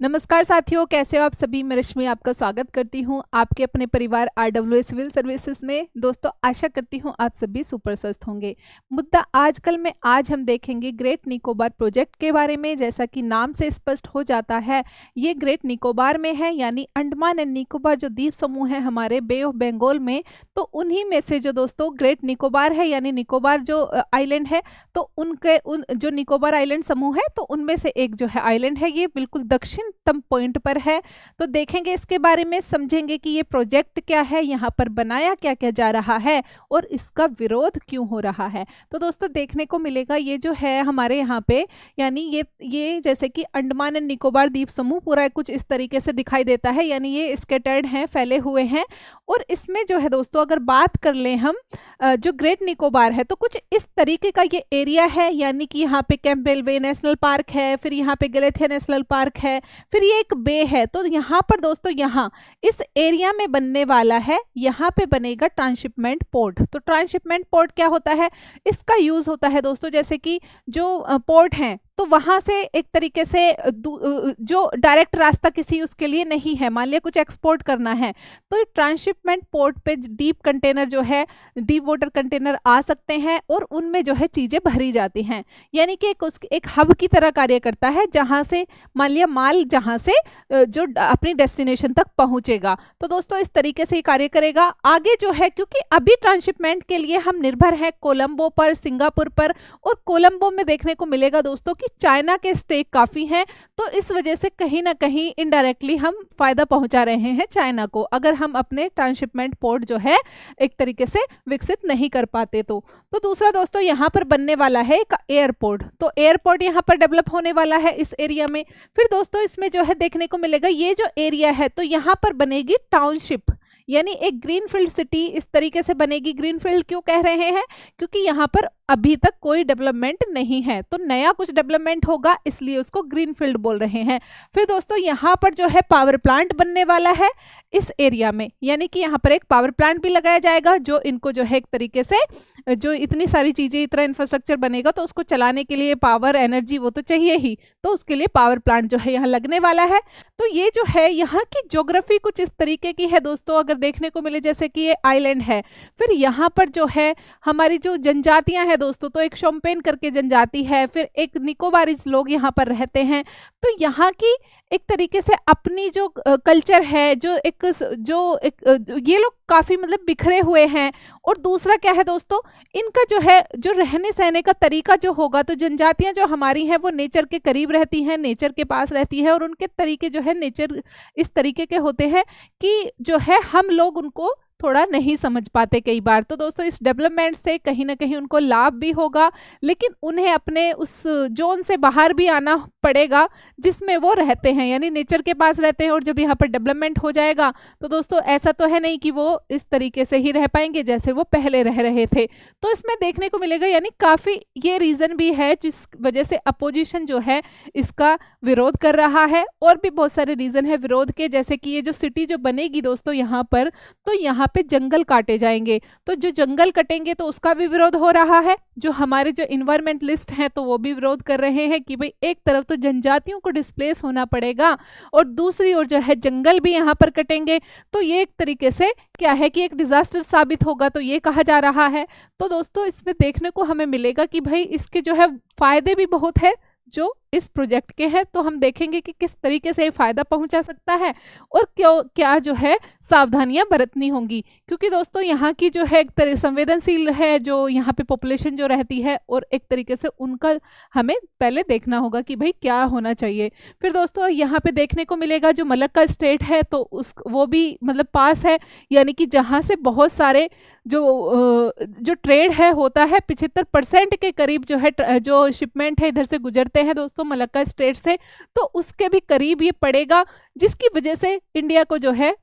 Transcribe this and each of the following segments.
नमस्कार साथियों, कैसे हो आप सभी। मैं रश्मि आपका स्वागत करती हूं आपके अपने परिवार RWA सिविल सर्विसेज में। दोस्तों, आशा करती हूं आप सभी सुपर स्वस्थ होंगे। मुद्दा आजकल में आज हम देखेंगे ग्रेट निकोबार प्रोजेक्ट के बारे में। जैसा कि नाम से स्पष्ट हो जाता है, ये ग्रेट निकोबार में है, यानी अंडमान एंड निकोबार जो द्वीप समूह है हमारे बे ऑफ बंगाल में, तो उन्हीं में से जो दोस्तों ग्रेट निकोबार है, यानी निकोबार जो आइलैंड है, तो उनके जो निकोबार आइलैंड समूह है, तो उनमें से एक जो है आइलैंड है, ये बिल्कुल दक्षिणतम पॉइंट पर है। तो देखेंगे इसके बारे में, समझेंगे कि ये प्रोजेक्ट क्या है, यहाँ पर बनाया क्या क्या जा रहा है और इसका विरोध क्यों हो रहा है। तो दोस्तों देखने को मिलेगा ये जो है हमारे यहाँ पे, यानी ये जैसे कि अंडमान एंड निकोबार द्वीप समूह पूरा कुछ इस तरीके से दिखाई देता है, यानी ये स्कैटर्ड हैं, फैले हुए हैं। और इसमें जो है दोस्तों अगर बात कर लें हम जो ग्रेट निकोबार है, तो कुछ इस तरीके का ये एरिया है, यानी कि यहाँ पे कैंपबेल बे नेशनल पार्क है, फिर यहाँ पे गलेथिया नेशनल पार्क है, फिर ये एक बे है। तो यहाँ पर दोस्तों यहाँ इस एरिया में बनने वाला है, यहाँ पे बनेगा ट्रांसशिपमेंट पोर्ट। तो ट्रांसशिपमेंट पोर्ट क्या होता है, इसका यूज होता है दोस्तों, जैसे कि जो पोर्ट हैं तो वहां से एक तरीके से जो डायरेक्ट रास्ता किसी उसके लिए नहीं है, मान लिया कुछ एक्सपोर्ट करना है, तो ट्रांसशिपमेंट पोर्ट पे डीप कंटेनर जो है, डीप वाटर कंटेनर आ सकते हैं और उनमें जो है चीजें भरी जाती हैं, यानी कि एक हब की तरह कार्य करता है, जहां से मान लिया माल जहां से जो अपनी डेस्टिनेशन तक पहुंचेगा। तो दोस्तों इस तरीके से ही कार्य करेगा। आगे जो है, क्योंकि अभी ट्रांसशिपमेंट के लिए हम निर्भर हैं कोलंबो पर, सिंगापुर पर, और कोलंबो में देखने को मिलेगा दोस्तों कि चाइना के स्टेक काफी हैं, तो इस वजह से कहीं ना कहीं इनडायरेक्टली हम फायदा पहुंचा रहे हैं चाइना को, अगर हम अपने ट्रांसशिपमेंट पोर्ट जो है एक तरीके से विकसित नहीं कर पाते। तो दूसरा दोस्तों यहाँ पर बनने वाला है एक एयरपोर्ट। तो एयरपोर्ट यहाँ पर डेवलप होने वाला है इस एरिया में। फिर दोस्तों इसमें जो है देखने को मिलेगा ये जो एरिया है, तो यहाँ पर बनेगी टाउनशिप, यानी एक ग्रीनफील्ड सिटी इस तरीके से बनेगी। ग्रीनफील्ड क्यों कह रहे हैं, क्योंकि यहाँ पर अभी तक कोई डेवलपमेंट नहीं है, तो नया कुछ डेवलपमेंट होगा, इसलिए उसको ग्रीनफील्ड बोल रहे हैं। फिर दोस्तों यहाँ पर जो है पावर प्लांट बनने वाला है इस एरिया में, यानी कि यहाँ पर एक पावर प्लांट भी लगाया जाएगा, जो इनको जो है एक तरीके से जो इतनी सारी चीजें, इतना इंफ्रास्ट्रक्चर बनेगा, तो उसको चलाने के लिए पावर एनर्जी वो तो चाहिए ही, तो उसके लिए पावर प्लांट जो है यहाँ लगने वाला है। तो ये जो है यहाँ की ज्योग्राफी कुछ इस तरीके की है दोस्तों, अगर देखने को मिले जैसे कि ये आइलैंड है, फिर यहाँ पर जो है हमारी जो जनजातियां हैं दोस्तों, तो एक शोम्पेन करके जनजाति है, फिर एक निकोबारीज लोग यहाँ पर रहते हैं। तो यहाँ की एक तरीके से अपनी जो कल्चर है, जो ये लोग काफी मतलब बिखरे हुए हैं। और दूसरा क्या है दोस्तों, इनका जो है जो रहने सहने का तरीका जो होगा, तो जनजातियां जो हमारी हैं वो नेचर के करीब रहती हैं, नेचर के पास रहती है, और उनके तरीके जो है नेचर इस तरीके के होते हैं कि जो है हम लोग उनको थोड़ा नहीं समझ पाते कई बार। तो दोस्तों इस डेवलपमेंट से कहीं ना कहीं उनको लाभ भी होगा, लेकिन उन्हें अपने उस जोन से बाहर भी आना पड़ेगा जिसमें वो रहते हैं, यानी नेचर के पास रहते हैं। और जब यहाँ पर डेवलपमेंट हो जाएगा तो दोस्तों ऐसा तो है नहीं कि वो इस तरीके से ही रह पाएंगे जैसे वो पहले रह रहे थे। तो इसमें देखने को मिलेगा, यानी काफी ये रीजन भी है जिस वजह से अपोजिशन जो है इसका विरोध कर रहा है। और भी बहुत सारे रीजन है विरोध के, जैसे कि ये जो सिटी जो बनेगी दोस्तों यहाँ पर, तो यहाँ पे जंगल काटे जाएंगे, तो जो जंगल कटेंगे तो उसका भी विरोध हो रहा है। जो हमारे जो इन्वायरमेंटलिस्ट हैं तो वो भी विरोध कर रहे हैं कि भाई एक तरफ तो जनजातियों को डिस्प्लेस होना पड़ेगा और दूसरी ओर जो है जंगल भी यहाँ पर कटेंगे, तो ये एक तरीके से क्या है कि एक डिजास्टर साबित होगा, तो ये कहा जा रहा है। तो दोस्तों इसमें देखने को हमें मिलेगा कि भाई इसके जो है फायदे भी बहुत है जो इस प्रोजेक्ट के हैं, तो हम देखेंगे कि किस तरीके से ये फायदा पहुंचा सकता है और क्या जो है सावधानियां बरतनी होंगी, क्योंकि दोस्तों यहाँ की जो है एक तरह संवेदनशील है, जो यहाँ पे पॉपुलेशन जो रहती है, और एक तरीके से उनका हमें पहले देखना होगा कि भाई क्या होना चाहिए। फिर दोस्तों यहाँ पे देखने को मिलेगा जो मलक्का स्टेट है, तो वो भी मतलब पास है, यानी कि जहाँ से बहुत सारे जो ट्रेड है होता है, 75% के करीब जो है जो शिपमेंट है इधर से गुजरते हैं दोस्तों मलक्का स्टेट से, तो उसके भी करीब ये पड़ेगा, जिसकी वजह से इंडिया को जो है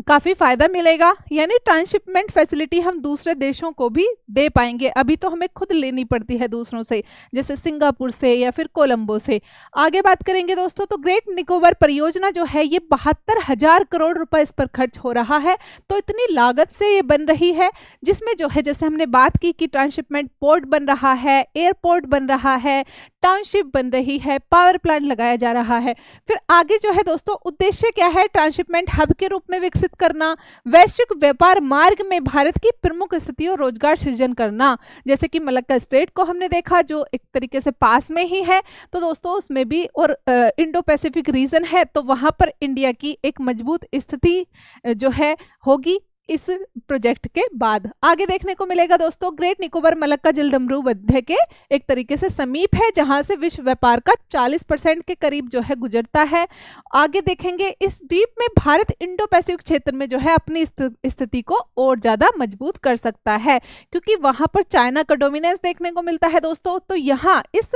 काफी फायदा मिलेगा, यानी ट्रांसशिपमेंट फैसिलिटी हम दूसरे देशों को भी दे पाएंगे। अभी तो हमें खुद लेनी पड़ती है दूसरों से, जैसे सिंगापुर से या फिर कोलंबो से। आगे बात करेंगे दोस्तों, तो ग्रेट निकोबार परियोजना जो है ये 72,000 करोड़ रुपए इस पर खर्च हो रहा है। तो इतनी लागत से ये बन रही है, जिसमें जो है जैसे हमने बात की कि ट्रांसशिपमेंट पोर्ट बन रहा है, एयरपोर्ट बन रहा है, टाउनशिप बन रही है, पावर प्लांट लगाया जा रहा है। फिर आगे जो है दोस्तों उद्देश्य क्या है, ट्रांसशिपमेंट हब के रूप में विकसित करना, वैश्विक व्यापार मार्ग में भारत की प्रमुख स्थिति और रोजगार सृजन करना। जैसे कि मलक्का स्ट्रेट को हमने देखा जो एक तरीके से पास में ही है, तो दोस्तों उसमें भी, और इंडो पैसिफिक रीजन है तो वहां पर इंडिया की एक मजबूत स्थिति जो है होगी इस प्रोजेक्ट के बाद। आगे देखने को मिलेगा दोस्तों ग्रेट निकोबार मलक्का जलडमरू मध्य के एक तरीके से समीप है, जहां से विश्व व्यापार का 40% के करीब जो है गुजरता है। आगे देखेंगे इस द्वीप में भारत इंडो पैसिफिक क्षेत्र में जो है अपनी स्थिति को और ज्यादा मजबूत कर सकता है, क्योंकि वहां पर चाइना का डोमिनेंस देखने को मिलता है दोस्तों। तो यहाँ इस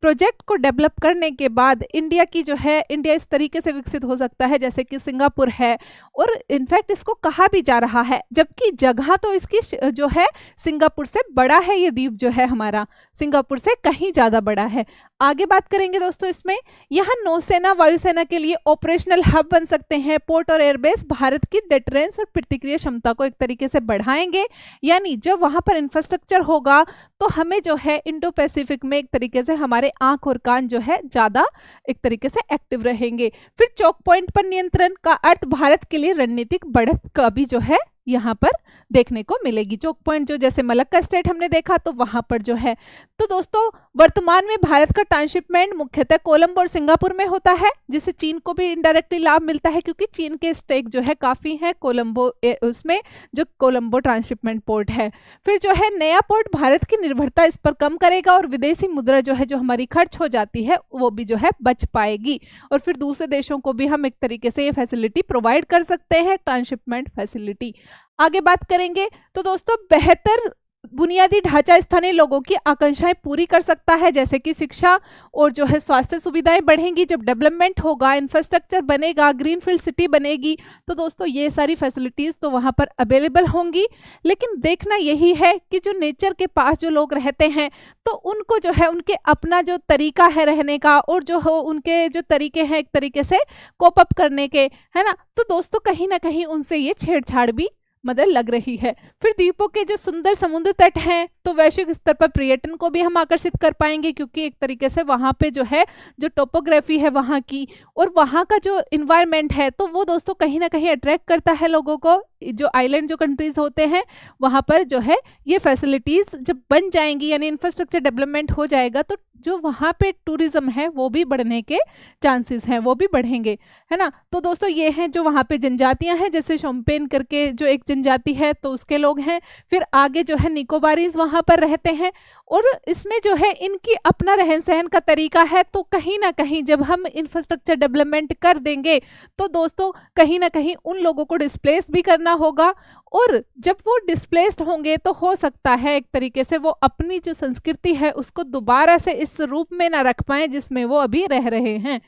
प्रोजेक्ट को डेवलप करने के बाद इंडिया की जो है, इंडिया इस तरीके से विकसित हो सकता है जैसे कि सिंगापुर है, और इनफैक्ट इसको कहा भी जा रहा है, जबकि जगह तो इसकी जो है सिंगापुर से बड़ा है, ये द्वीप जो है हमारा सिंगापुर से कहीं ज्यादा बड़ा है। आगे बात करेंगे दोस्तों इसमें, यहाँ नौसेना वायुसेना के लिए ऑपरेशनल हब बन सकते हैं। पोर्ट और एयरबेस भारत की डिटरेंस और प्रतिक्रिया क्षमता को एक तरीके से बढ़ाएंगे, यानी जब वहां पर इंफ्रास्ट्रक्चर होगा तो हमें जो है इंडो पैसिफिक में एक तरीके से हमारे आंख और कान जो है ज्यादा एक तरीके से एक्टिव रहेंगे। फिर चौक पॉइंट पर नियंत्रण का अर्थ भारत के लिए रणनीतिक बढ़त का भी जो है यहाँ पर देखने को मिलेगी। चौक पॉइंट जो जैसे मलक्का स्टेट हमने देखा तो वहां पर जो है, तो दोस्तों वर्तमान में भारत का ट्रांसशिपमेंट मुख्यतः कोलंबो और सिंगापुर में होता है, जिससे चीन को भी इनडायरेक्टली लाभ मिलता है, क्योंकि चीन के स्टेक जो है काफी है कोलंबो उसमें, जो कोलंबो ट्रांसशिपमेंट पोर्ट है। फिर जो है नया पोर्ट भारत की निर्भरता इस पर कम करेगा और विदेशी मुद्रा जो है जो हमारी खर्च हो जाती है वो भी जो है बच पाएगी, और फिर दूसरे देशों को भी हम एक तरीके से ये फैसिलिटी प्रोवाइड कर सकते हैं, ट्रांसशिपमेंट फैसिलिटी। आगे बात करेंगे तो दोस्तों बेहतर बुनियादी ढांचा स्थानीय लोगों की आकांक्षाएं पूरी कर सकता है, जैसे कि शिक्षा और जो है स्वास्थ्य सुविधाएं बढ़ेंगी। जब डेवलपमेंट होगा, इंफ्रास्ट्रक्चर बनेगा, ग्रीनफील्ड सिटी बनेगी, तो दोस्तों ये सारी फैसिलिटीज तो वहां पर अवेलेबल होंगी। लेकिन देखना यही है कि जो नेचर के पास जो लोग रहते हैं तो उनको जो है उनके अपना जो तरीका है रहने का, और जो हो उनके जो तरीके हैं एक तरीके से कोप अप करने के, है ना, तो दोस्तों कहीं ना कहीं उनसे ये छेड़छाड़ भी मदद लग रही है। फिर द्वीपों के जो सुंदर समुद्र तट हैं तो वैश्विक स्तर पर पर्यटन को भी हम आकर्षित कर पाएंगे, क्योंकि एक तरीके से वहां पे जो है जो टोपोग्राफी है वहां की और वहां का जो इन्वायरमेंट है तो वो दोस्तों कहीं ना कहीं अट्रैक्ट करता है लोगों को। जो आइलैंड जो कंट्रीज होते हैं वहां पर जो है ये फैसिलिटीज जब बन जाएंगी, यानी इंफ्रास्ट्रक्चर डेवलपमेंट हो जाएगा, तो जो वहां पे टूरिज्म है वो भी बढ़ने के चांसेस हैं, वो भी बढ़ेंगे, है ना। तो दोस्तों ये हैं जो वहां पे जनजातियां हैं, जैसे शोम्पेन करके जो एक जनजाति है तो उसके लोग हैं। फिर आगे जो है निकोबारीज वहां पर रहते हैं, और इसमें जो है इनकी अपना रहन सहन का तरीका है। तो कहीं ना कहीं जब हम इंफ्रास्ट्रक्चर डेवलपमेंट कर देंगे तो दोस्तों कहीं ना कहीं उन लोगों को डिस्प्लेस भी करना होगा, और जब वो डिस्प्लेस्ड होंगे तो हो सकता है एक तरीके से वो अपनी जो संस्कृति है उसको दोबारा से इस रूप में ना रख पाए जिसमें वो अभी रह रहे हैं।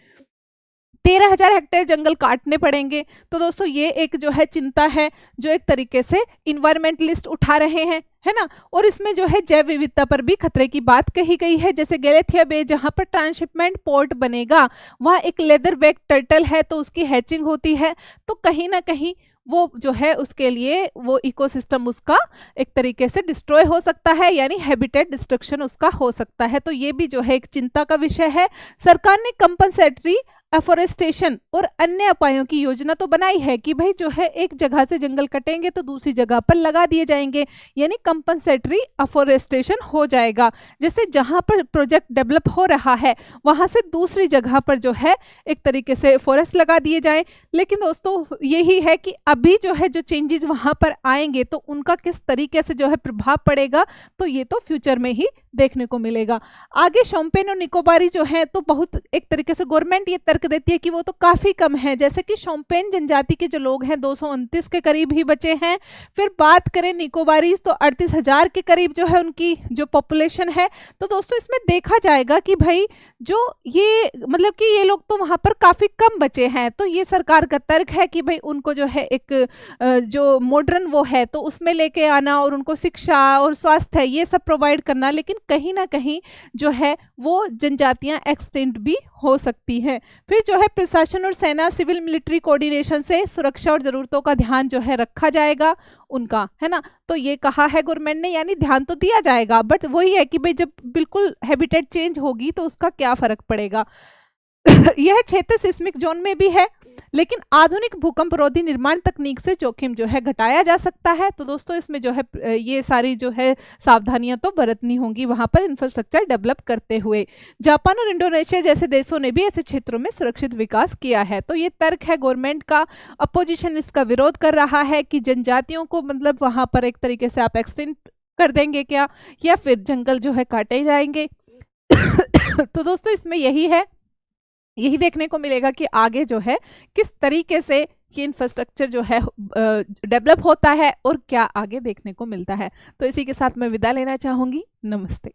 13,000 हेक्टेयर जंगल काटने पड़ेंगे, तो दोस्तों ये एक जो है चिंता है जो एक तरीके से इन्वायरमेंटलिस्ट उठा रहे हैं, है ना। और इसमें जो है जैव विविधता पर भी खतरे की बात कही गई है, जैसे गैलेथिया बे जहां पर ट्रांसशिपमेंट पोर्ट बनेगा वहां एक लेदर बैक टर्टल है तो उसकी हैचिंग होती है, तो कहीं ना कहीं वो जो है उसके लिए वो इकोसिस्टम उसका एक तरीके से डिस्ट्रॉय हो सकता है, यानी हैबिटेट डिस्ट्रक्शन उसका हो सकता है। तो ये भी जो है एक चिंता का विषय है। सरकार ने कंपनसेटरी एफोरेस्टेशन और अन्य उपायों की योजना तो बनाई है कि भाई जो है एक जगह से जंगल कटेंगे तो दूसरी जगह पर लगा दिए जाएंगे, यानी कंपनसेटरी एफोरेस्टेशन हो जाएगा। जैसे जहां पर प्रोजेक्ट डेवलप हो रहा है वहां से दूसरी जगह पर जो है एक तरीके से फॉरेस्ट लगा दिए जाए। लेकिन दोस्तों यही है कि अभी जो है जो चेंजेस वहां पर आएंगे तो उनका किस तरीके से जो है प्रभाव पड़ेगा, तो ये तो फ्यूचर में ही देखने को मिलेगा। आगे शोम्पेन और निकोबारी जो है तो बहुत एक तरीके से गवर्नमेंट ये तर्क देती है कि वो तो काफी कम है, जैसे कि शोम्पेन जनजाति के जो लोग हैं 229 के करीब ही बचे हैं। फिर बात करें निकोबारी तो 38,000 के करीब जो है उनकी जो पॉपुलेशन है। तो दोस्तों इसमें देखा जाएगा कि भाई जो ये मतलब कि ये लोग तो वहां पर काफी कम बचे हैं, तो ये सरकार का तर्क है कि भाई उनको जो है एक जो मॉडर्न वो है तो उसमें लेके आना और उनको शिक्षा और स्वास्थ्य ये सब प्रोवाइड करना, लेकिन कहीं ना कहीं जो है वो जनजातियां एक्सटेंड भी हो सकती है। फिर जो है प्रशासन और सेना सिविल मिलिट्री कोऑर्डिनेशन से सुरक्षा और ज़रूरतों का ध्यान जो है रखा जाएगा उनका, है ना। तो ये कहा है गवर्नमेंट ने, यानी ध्यान तो दिया जाएगा, बट वही है कि भाई जब बिल्कुल हैबिटेट चेंज होगी तो उसका क्या फ़र्क पड़ेगा। यह क्षेत्र सिस्मिक जोन में भी है, लेकिन आधुनिक भूकंप रोधी निर्माण तकनीक से जोखिम जो है घटाया जा सकता है। तो दोस्तों इसमें जो है ये सारी जो है सावधानियां तो बरतनी होंगी वहां पर इंफ्रास्ट्रक्चर डेवलप करते हुए। जापान और इंडोनेशिया जैसे देशों ने भी ऐसे क्षेत्रों में सुरक्षित विकास किया है। तो ये तर्क है गवर्नमेंट का, अपोजिशन इसका विरोध कर रहा है कि जनजातियों को मतलब वहां पर एक तरीके से आप एक्सटेंड कर देंगे क्या, या फिर जंगल जो है काटे जाएंगे। तो दोस्तों इसमें यही देखने को मिलेगा कि आगे जो है किस तरीके से ये इंफ्रास्ट्रक्चर जो है डेवलप होता है और क्या आगे देखने को मिलता है। तो इसी के साथ मैं विदा लेना चाहूंगी। नमस्ते।